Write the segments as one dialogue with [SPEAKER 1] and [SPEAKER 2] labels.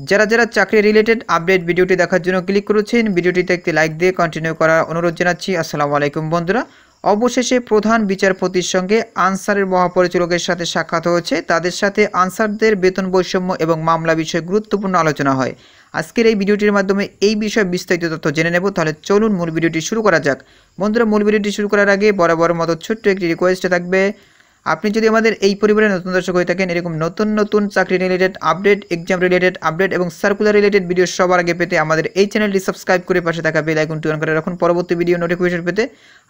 [SPEAKER 1] যারা যারা চাকরি রিলেটেড আপডেট ভিডিওটি দেখার জন্য ক্লিক করেছেন, ভিডিওটিতে একটি লাইক দিয়ে কন্টিনিউ করার অনুরোধ জানাচ্ছি। আসসালামু আলাইকুম বন্ধুরা। অবশেষে প্রধান বিচারপতির সঙ্গে আনসারের মহাপরিচালকের সাথে সাক্ষাৎ হয়েছে। তাদের সাথে আনসারদের বেতন বৈষম্য এবং মামলা বিষয়ে গুরুত্বপূর্ণ আলোচনা হয়। আজকের এই ভিডিওটির মাধ্যমে এই বিষয়ে বিস্তারিত তথ্য জেনে নেব। তাহলে চলুন মূল ভিডিওটি শুরু করা যাক। বন্ধুরা, মূল ভিডিওটি শুরু করার আগে বরাবর মতো ছোট্ট একটি রিকোয়েস্ট থাকবে, আপনি যদি আমাদের এই পরিবারের নতুন দর্শক হয়ে থাকেন, এরকম নতুন নতুন চাকরি related update, exam related update এবং সার্কুলার রিলেটেড ভিডিও সবার আগে পেতে আমাদের এই চ্যানেলটি সাবস্ক্রাইব করে পাশে থাকা বেল আইকনটি অন করে রাখুন পরবর্তী ভিডিও নোটিফিকেশন পেতে।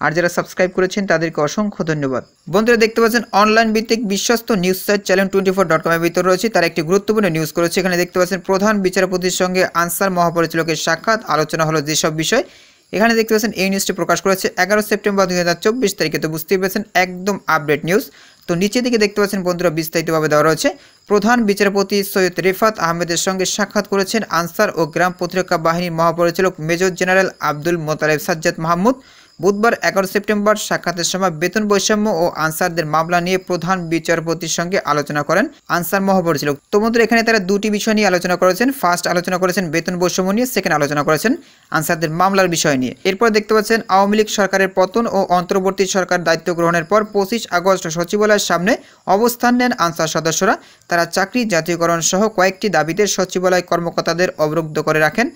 [SPEAKER 1] আর যারা সাবস্ক্রাইব করেছেন তাদেরকে অসংখ্য ধন্যবাদ। বন্ধুরা, দেখতে পাচ্ছেন অনলাইন ভিত্তিক বিশ্বস্ত নিউজ সাইট চ্যানেল24.com এর ভিতরে রয়েছে, তারা একটি গুরুত্বপূর্ণ নিউজ করেছে। এখানে দেখতে পাচ্ছেন প্রধান বিচারপতির সঙ্গে আনসার মহাপরিচালকের সাক্ষাৎ, আলোচনা হলো যেসব বিষয়। এখানে দেখতে পাচ্ছেন এই নিউজটি প্রকাশ করেছে 11 সেপ্টেম্বর 2024 তারিখে। তো বুঝতেই পারছেন একদম আপডেট নিউজ। তো নিচে দিকে দেখতে পাচ্ছেন বন্ধুরা বিস্তারিতভাবে দেওয়া রয়েছে। প্রধান বিচারপতি সৈয়দ রেফাত আহমেদের সঙ্গে সাক্ষাৎ করেছেন আনসার ও গ্রাম প্রতিরক্ষা বাহিনীর মহাপরিচালক মেজর জেনারেল আব্দুল মোতালেব সাজ্জাদ মাহমুদ। বুধবার 11 সেপ্টেম্বর সাক্ষাতের সময় বেতন বৈষম্য ও আনসারদের মামলা নিয়ে প্রধান বিচারপতির সঙ্গে আলোচনা করেন আনসার মহাপরিচালক। তো বন্ধুরা, এখানে তারা দুটি বিষয় নিয়ে আলোচনা করেছেন। ফার্স্ট আলোচনা করেছেন বেতন বৈষম্য নিয়ে, সেকেন্ড আলোচনা করেছেন আনসারদের মামলার বিষয় নিয়ে। এরপর দেখতে পাচ্ছেন আওয়ামী লীগ সরকারের পতন ও অন্তর্বর্তী সরকার দায়িত্ব গ্রহণের পর 25 আগস্ট সচিবালয়ের সামনে অবস্থান নেন আনসার সদস্যরা। তারা চাকরি জাতীয়করণ সহ কয়েকটি দাবিতে সচিবালয় কর্মকর্তাদের অবরুদ্ধ করে রাখেন।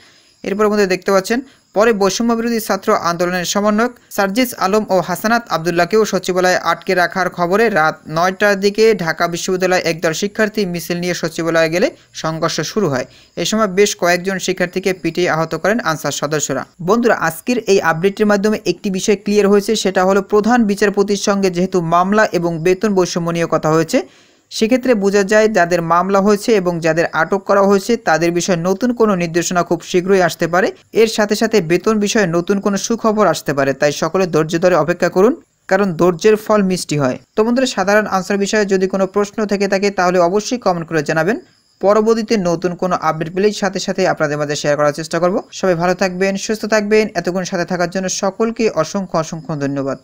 [SPEAKER 1] এরপর মধ্যে দেখতে পাচ্ছেন পরে বৈষম্য বিরোধী ছাত্র আন্দোলনের সমন্বয়ক সার্জিস আলম ও হাসানাত আবদুল্লাহকেও সচিবালয়ে আটকে রাখার খবরে রাত 9টার দিকে ঢাকা বিশ্ববিদ্যালয়ে একদল শিক্ষার্থী মিছিল নিয়ে সচিবালয়ে গেলে সংঘর্ষ শুরু হয়। এই সময় বেশ কয়েকজন শিক্ষার্থীকে পিটিয়ে আহত করেন আনসার সদস্যরা। বন্ধুরা, আজকের এই আপডেটের মাধ্যমে একটি বিষয় ক্লিয়ার হয়েছে, সেটা হলো প্রধান বিচারপতির সঙ্গে যেহেতু মামলা এবং বেতন বৈষম্য নিয়ে কথা হয়েছে, সেক্ষেত্রে বোঝা যায় যাদের মামলা হয়েছে এবং যাদের আটক করা হয়েছে তাদের বিষয়ে নতুন কোনো নির্দেশনা খুব শীঘ্রই আসতে পারে। এর সাথে সাথে বেতন বিষয়ে নতুন কোনো সুখবর আসতে পারে। তাই সকলে ধৈর্য ধরে অপেক্ষা করুন, কারণ ধৈর্যের ফল মিষ্টি হয়। তো বন্ধুরা, সাধারণ আনসার বিষয়ে যদি কোনো প্রশ্ন থেকে থাকে তাহলে অবশ্যই কমেন্ট করে জানাবেন। পরবর্তীতে নতুন কোনো আপডেট পেলেই সাথে সাথে আপনাদের মাঝে শেয়ার করার চেষ্টা করব। সবাই ভালো থাকবেন, সুস্থ থাকবেন। এতক্ষণ সাথে থাকার জন্য সকলকে অসংখ্য অসংখ্য ধন্যবাদ।